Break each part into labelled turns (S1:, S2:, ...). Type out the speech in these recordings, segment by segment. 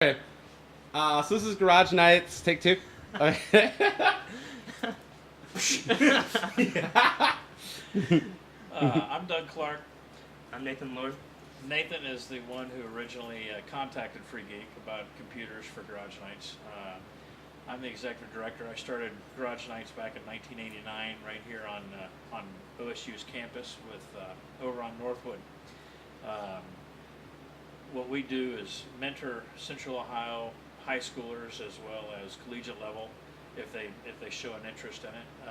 S1: Okay. So this is Garage Nights, take two. Okay.
S2: I'm Doug Clark.
S3: I'm Nathan Lord.
S2: Nathan is the one who originally contacted FreeGeek about computers for Garage Nights. I'm the executive director. I started Garage Nights back in 1989 right here on OSU's campus with over on Northwood. What we do is mentor Central Ohio high schoolers as well as collegiate level if they show an interest in it.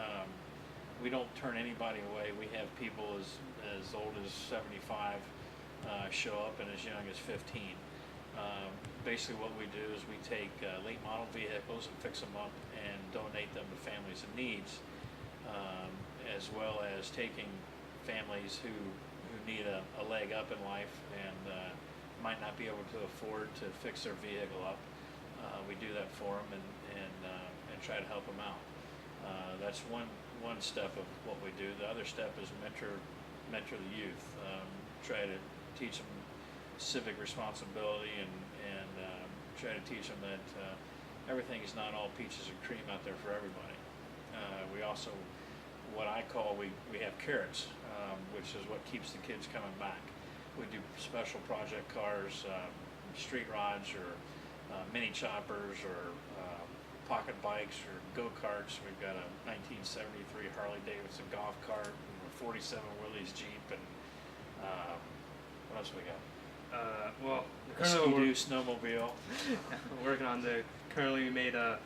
S2: We don't turn anybody away. We have people as old as 75 show up and as young as 15. Basically what we do is we take late model vehicles and fix them up and donate them to families in needs, as well as taking families who need a leg up in life and might not be able to afford to fix their vehicle up. We do that for them and try to help them out. That's one step of what we do. The other step is mentor the youth. Try to teach them civic responsibility and try to teach them that everything is not all peaches and cream out there for everybody. We also, what I call, we have carrots, which is what keeps the kids coming back. We do special project cars, street rods, or mini choppers, or pocket bikes, or go-karts. We've got a 1973 Harley Davidson golf cart, and a 47 Willys Jeep, and what else we got?
S3: Well,
S2: A Ski-Doo snowmobile.
S3: working on currently we made a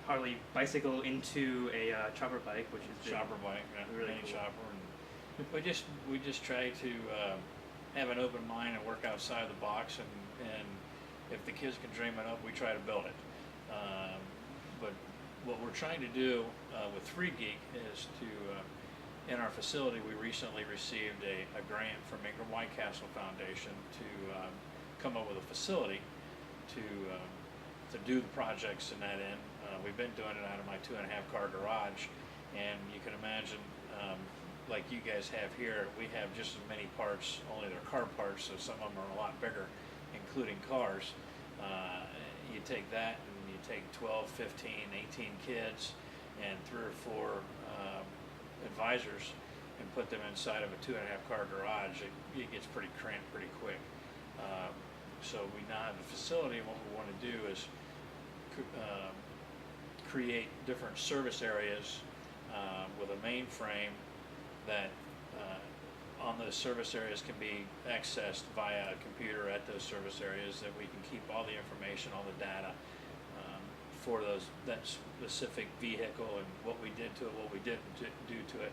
S3: Harley bicycle into a chopper bike, which is
S2: Chopper bike,
S3: really
S2: mini
S3: cool.
S2: chopper, and we just try to have an open mind and work outside the box, and if the kids can dream it up, we try to build it. But what we're trying to do with FreeGeek is to, in our facility, we recently received a grant from Ingram White Castle Foundation to come up with a facility to do the projects in that end. We've been doing it out of my 2.5 car garage, and you can imagine, like you guys have here, we have just as many parts, only they're car parts, so some of them are a lot bigger, including cars. You take that and you take 12, 15, 18 kids and 3 or 4 advisors and put them inside of a 2.5 car garage, it gets pretty cramped pretty quick. So we now have a facility, and what we want to do is create different service areas with a mainframe that on those service areas can be accessed via a computer at those service areas, that we can keep all the information, all the data for that specific vehicle and what we did to it, what we didn't do to it.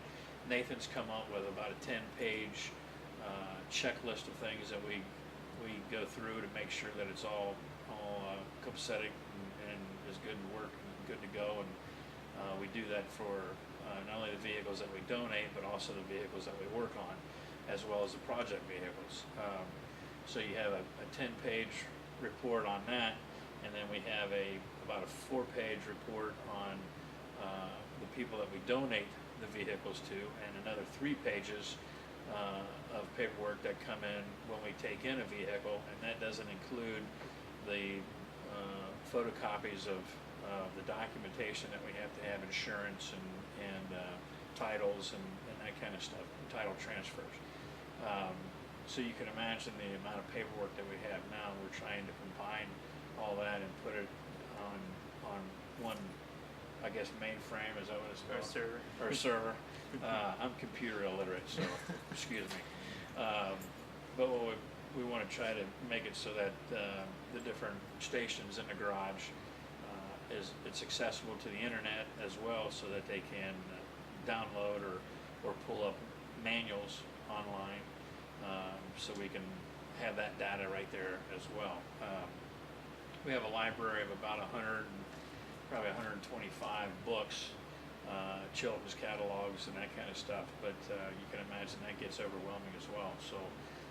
S2: Nathan's come up with about a 10-page checklist of things that we go through to make sure that it's all copacetic and is good to work and good to go. And we do that for not only the vehicles that we donate, but also the vehicles that we work on, as well as the project vehicles. So you have a 10-page report on that, and then we have about a 4-page report on the people that we donate the vehicles to, and another 3 pages of paperwork that come in when we take in a vehicle, and that doesn't include the photocopies of the documentation that we have to have, insurance and titles and that kind of stuff, title transfers. So you can imagine the amount of paperwork that we have now. We're trying to combine all that and put it on one, I guess, mainframe, is that what it's called? Or server. I'm computer illiterate, so excuse me. But what we want to try to make it so that the different stations in the garage it's accessible to the internet as well, so that they can download or pull up manuals online, so we can have that data right there as well. We have a library of about probably 125 books, children's catalogs and that kind of stuff, but you can imagine that gets overwhelming as well. So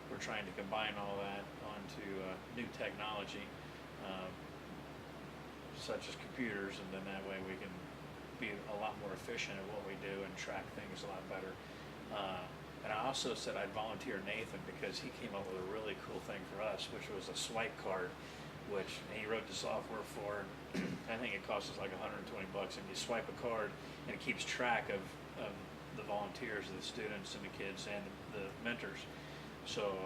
S2: we're trying to combine all that onto new technology, such as computers, and then that way we can be a lot more efficient at what we do and track things a lot better. And I also said I'd volunteer Nathan because he came up with a really cool thing for us, which was a swipe card which he wrote the software for. I think it costs us like $120, and you swipe a card, and it keeps track of the volunteers, the students, and the kids, and the mentors. So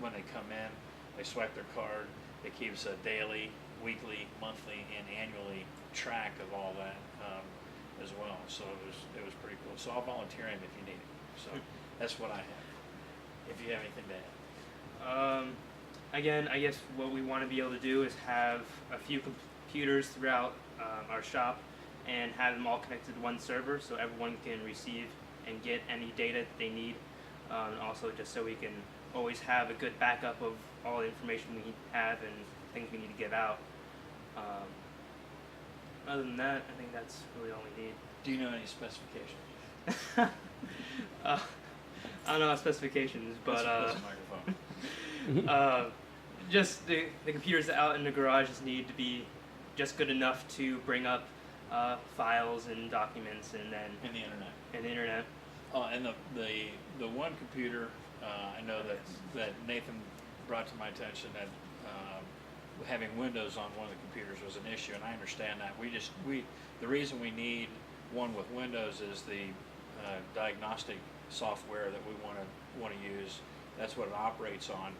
S2: when they come in, they swipe their card. It keeps a daily, weekly, monthly, and annually track of all that as well. So it was pretty cool. So I'll volunteer him if you need it. So that's what I have. If you have anything to add.
S3: Again, I guess what we want to be able to do is have a few computers throughout our shop and have them all connected to one server so everyone can receive and get any data that they need. Also, just so we can always have a good backup of all the information we have and things we need to get out. Other than that, I think that's really all we need.
S2: Do you know any specifications?
S3: I don't know about specifications, but
S2: That's a microphone.
S3: just the computers out in the garage just need to be just good enough to bring up files and documents, and then
S2: And the internet.
S3: and the internet.
S2: Oh, and the one computer, I know that Nathan brought to my attention that having Windows on one of the computers was an issue, and I understand that. The reason we need one with Windows is the diagnostic software that we want to use. That's what it operates on,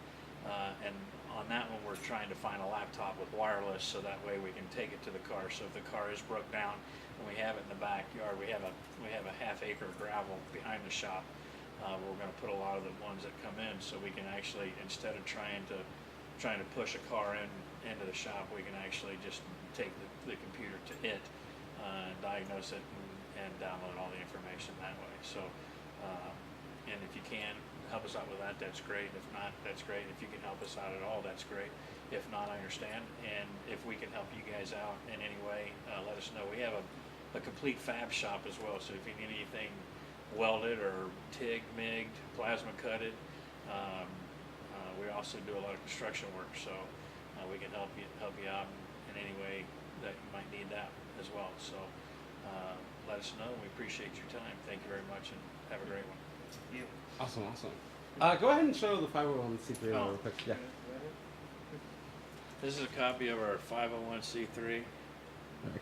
S2: and on that one we're trying to find a laptop with wireless, so that way we can take it to the car. So if the car is broke down and we have it in the backyard, we have a half-acre of gravel behind the shop. We're going to put a lot of the ones that come in, so we can actually, instead of trying to push a car into the shop, we can actually just take the computer to it, diagnose it, and download all the information that way. So, and if you can help us out with that, that's great. If not, that's great. If you can help us out at all, that's great. If not, I understand. And if we can help you guys out in any way, let us know. We have a complete fab shop as well. So if you need anything welded or TIG, MIG'd, plasma cutted, we also do a lot of construction work. So we can help you out in any way that you might need that as well. So let us know. We appreciate your time. Thank you very much, and have a great one.
S3: Thank you.
S1: Awesome. Go ahead and show the 501c3 real quick. Yeah.
S2: This is a copy of our 501c3,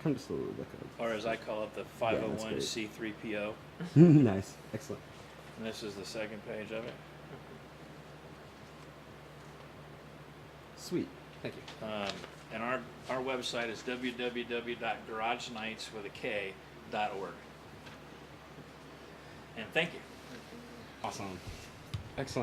S1: Come just a little bit.
S2: or as I call it, the
S1: Yeah, that's great.
S2: 501c3PO.
S1: Nice. Excellent.
S2: And this is the second page of it.
S1: Sweet. Thank you.
S2: And our website is www.garagenights.org. And thank you.
S1: Awesome. Excellent.